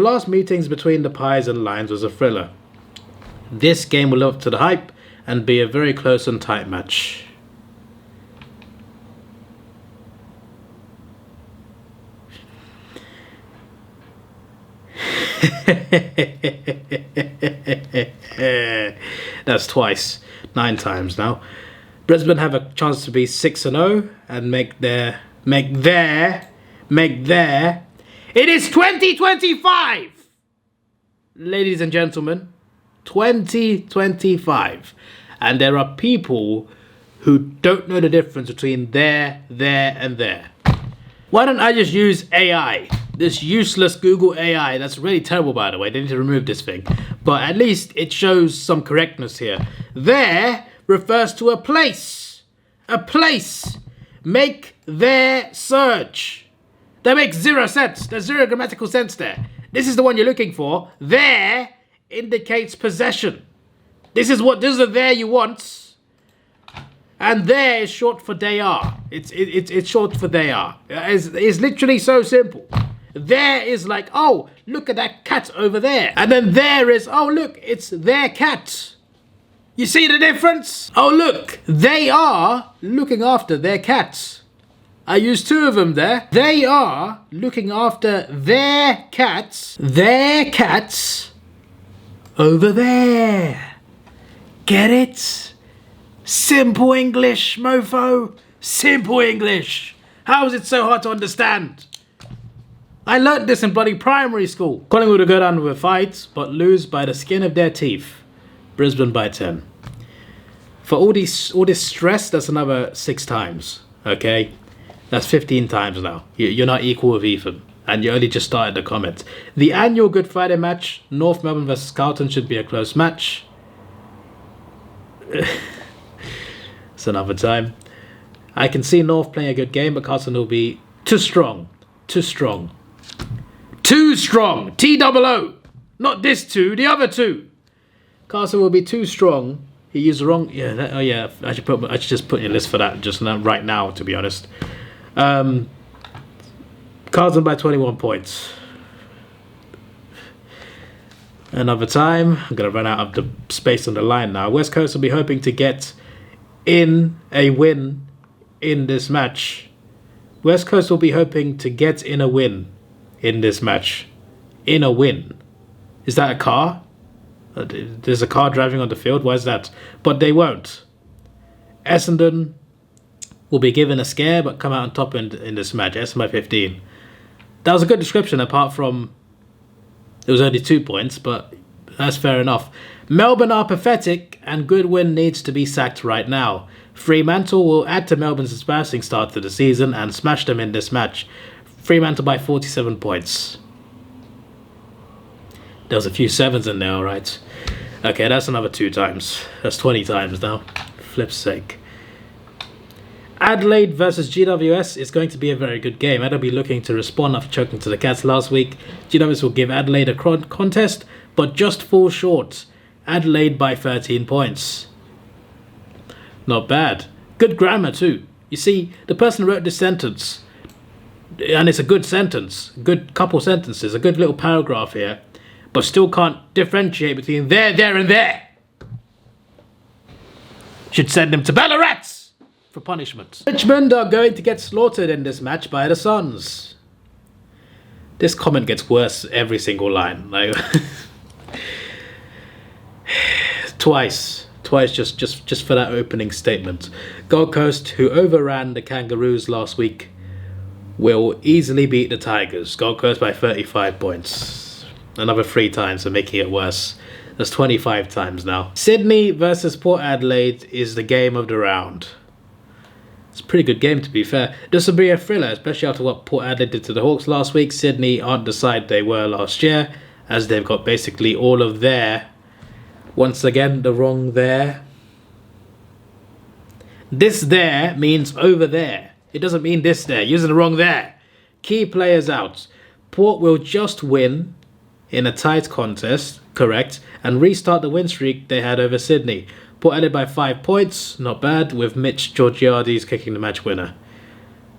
last meetings between the Pies and Lions was a thriller. This game will live up to the hype and be a very close and tight match. That's twice. 9 times now. Brisbane have a chance to be 6-0 and make their. It is 2025! Ladies and gentlemen, 2025. And there are people who don't know the difference between there, and there. Why don't I just use AI? This useless Google AI. That's really terrible, by the way. They need to remove this thing. But at least it shows some correctness here. There refers to a place. A place. Make their search. That makes 0 sense. There's 0 grammatical sense there. This is the one you're looking for. There indicates possession. This is the there you want. And there is short for they are. It's short for they are. It's literally so simple. There is like, oh, look at that cat over there. And then there is, oh, look, it's their cat. You see the difference? Oh, look, they are looking after their cats. I used 2 of them there. They are looking after their cats over there. Get it? Simple English, mofo. Simple English. How is it so hard to understand? I learnt this in bloody primary school. Collingwood will go down with a fight, but lose by the skin of their teeth. Brisbane by 10. For all this stress, that's another 6 times. Okay? That's 15 times now. You're not equal with Ethan. And you only just started the comment. The annual Good Friday match, North Melbourne versus Carlton, should be a close match. It's another time. I can see North playing a good game, but Carlton will be too strong. Too strong. Too strong. T-double-O. Not this 2, the other 2. Carlton will be too strong. He used the wrong... Yeah, oh yeah, I should just put in a list for that just now, right now, to be honest. Carlton by 21 points. Another time. I'm going to run out of the space on the line now. West Coast will be hoping to get in a win in this match. West Coast will be hoping to get in a win in this match. In a win. Is that a car? There's a car driving on the field. Why is that? But they won't. Essendon will be given a scare but come out on top in this match. Essendon by 15. That was a good description apart from it was only 2 points, but that's fair enough. Melbourne are pathetic and Goodwin needs to be sacked right now. Fremantle will add to Melbourne's embarrassing start to the season and smash them in this match. Fremantle by 47 points. There was a few 7s in there, alright. Okay, that's another 2 times. That's 20 times now. Flip's sake. Adelaide versus GWS is going to be a very good game. Adelaide looking to respond after choking to the Cats last week. GWS will give Adelaide a contest, but just fall short. Adelaide by 13 points. Not bad. Good grammar too. You see, the person who wrote this sentence, and it's a good sentence, good couple sentences, a good little paragraph here, but still can't differentiate between there, and there. Should send him to Ballarat for punishment. Richmond are going to get slaughtered in this match by the Suns. This comment gets worse every single line. Like twice just for that opening statement. Gold Coast, who overran the Kangaroos last week, will easily beat the Tigers. Gold Coast by 35 points. Another 3 times for making it worse. That's 25 times now. Sydney versus Port Adelaide is the game of the round. It's a pretty good game, to be fair. This will be a thriller, especially after what Port Adelaide did to the Hawks last week. Sydney aren't the side they were last year, as they've got basically all of their... Once again, the wrong there. This there means over there. It doesn't mean this there. You're using the wrong there. Key players out. Port will just win in a tight contest, correct, and restart the win streak they had over Sydney. Port Adelaide by 5 points, not bad, with Mitch Georgiades kicking the match winner.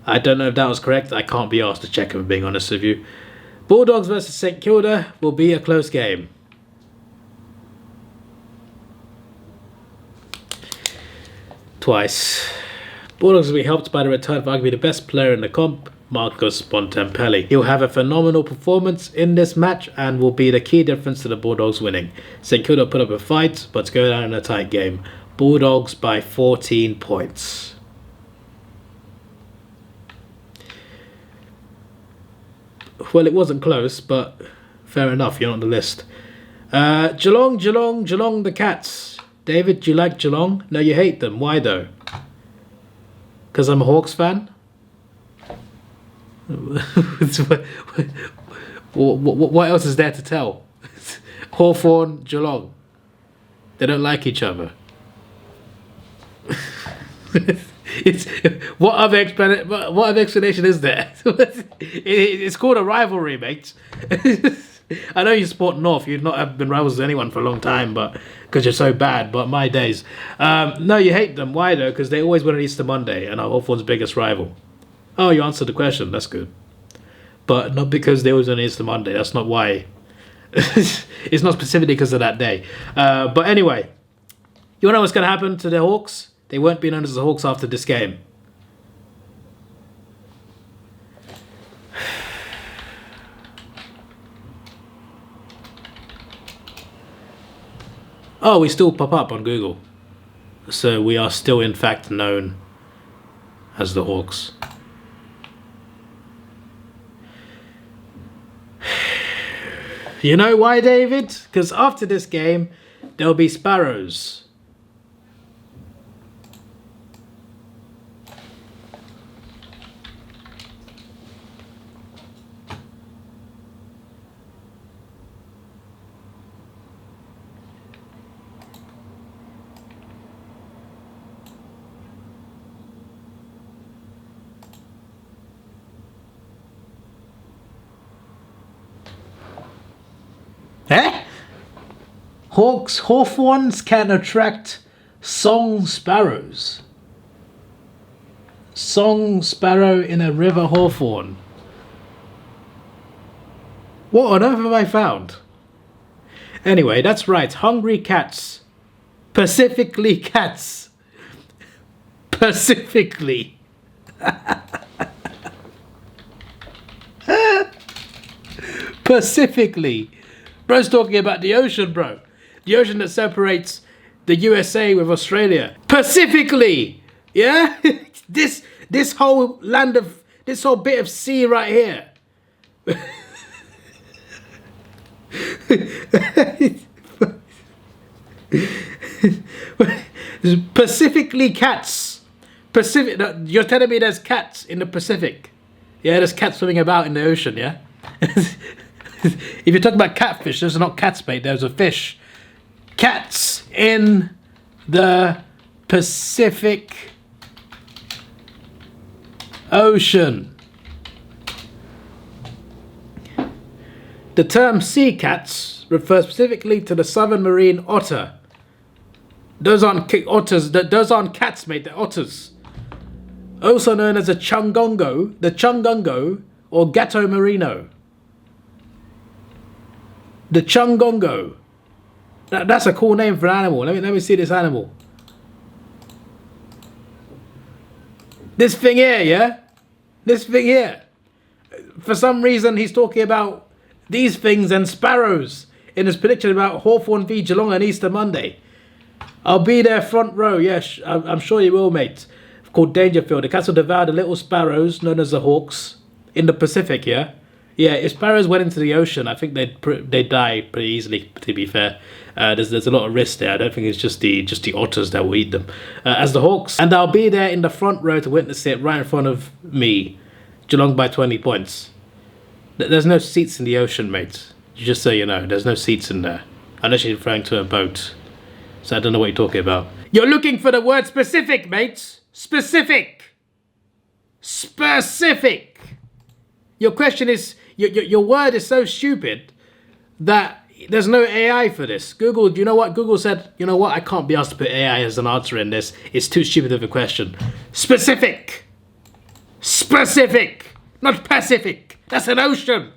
I don't know if that was correct. I can't be asked to check, if I'm being honest with you. Bulldogs versus St Kilda will be a close game. Twice. Bulldogs will be helped by the return of arguably the best player in the comp, Marcus Bontempelli. He'll have a phenomenal performance in this match and will be the key difference to the Bulldogs winning. St Kilda put up a fight, but go down in a tight game. Bulldogs by 14 points. Well, it wasn't close, but fair enough, you're on the list. Geelong the Cats. David, do you like Geelong? No, you hate them. Why though? Because I'm a Hawks fan? What else is there to tell? Hawthorn, Geelong. They don't like each other. What other explanation is there? It's called a rivalry, mate. I know you support North. You've not have been rivals with anyone for a long time, but because you're so bad. But my days. No, you hate them. Why though? Because they always win on Easter Monday and are Hawthorn's biggest rival. Oh, you answered the question. That's good. But not because they always win on Easter Monday. That's not why. It's not specifically because of that day. But anyway, you know what's going to happen to the Hawks? They won't be known as the Hawks after this game. Oh, we still pop up on Google. So we are still in fact known as the Hawks. You know why, David? Because after this game, there'll be Sparrows. Eh? Hawthorns can attract song sparrows. Song sparrow in a river hawthorn. What on earth have I found? Anyway, that's right. Hungry cats. Pacifically cats. Pacifically. Pacifically. Bro's talking about the ocean, bro. The ocean that separates the USA with Australia. Pacifically! Yeah? This whole land of... This whole bit of sea right here. Pacifically cats. Pacific. No, you're telling me there's cats in the Pacific? Yeah, there's cats swimming about in the ocean, yeah? If you're talking about catfish, those are not cats, mate. There's a fish. Cats in the Pacific Ocean. The term sea cats refers specifically to the southern marine otter. Those aren't otters. Those aren't cats, mate. They're otters. Also known as the chungungo or gatto merino. The chungungo. That's a cool name for an animal. Let me see this animal. This thing here, yeah? This thing here. For some reason, he's talking about these things and sparrows in his prediction about Hawthorn v Geelong on Easter Monday. I'll be there front row. Yes, I'm sure you will, mate. Called Dangerfield. The cats will devour the little sparrows, known as the Hawks, in the Pacific, yeah? Yeah, if sparrows went into the ocean, I think they'd die pretty easily, to be fair. There's a lot of risk there. I don't think it's just the otters that will eat them. As the Hawks. And I'll be there in the front row to witness it right in front of me. Geelong by 20 points. There's no seats in the ocean, mate. Just so you know, there's no seats in there. Unless you're referring to a boat. So I don't know what you're talking about. You're looking for the word specific, mate. Specific. Specific. Your question is, your word is so stupid that there's no AI for this. Google, you know what? Google said, you know what? I can't be asked to put AI as an answer in this. It's too stupid of a question. Specific. Specific. Not Pacific. That's an ocean.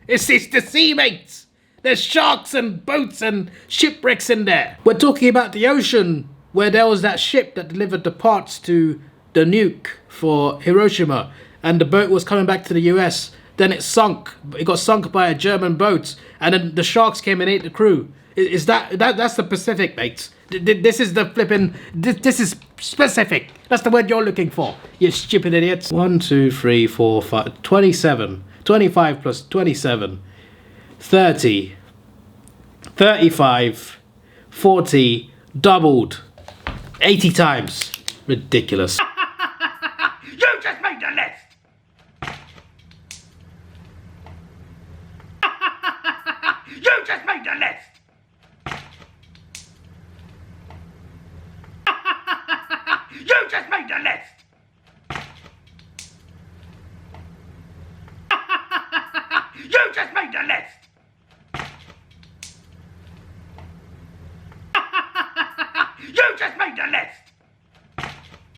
It's the sea, mates. There's sharks and boats and shipwrecks in there. We're talking about the ocean, where there was that ship that delivered the parts to the nuke for Hiroshima, and the boat was coming back to the US. Then it sunk. It got sunk by a German boat, and then the sharks came and ate the crew. Is that's the Pacific, mates? This is the flipping. This is specific. That's the word you're looking for. You stupid idiots. 1, 2, 3, 4, 5, 27. 25 plus 27. 30. 35. 40. Doubled. 80 times. Ridiculous. You just made the list! You just made the list! You just made the list! You just made the list! You just made the list!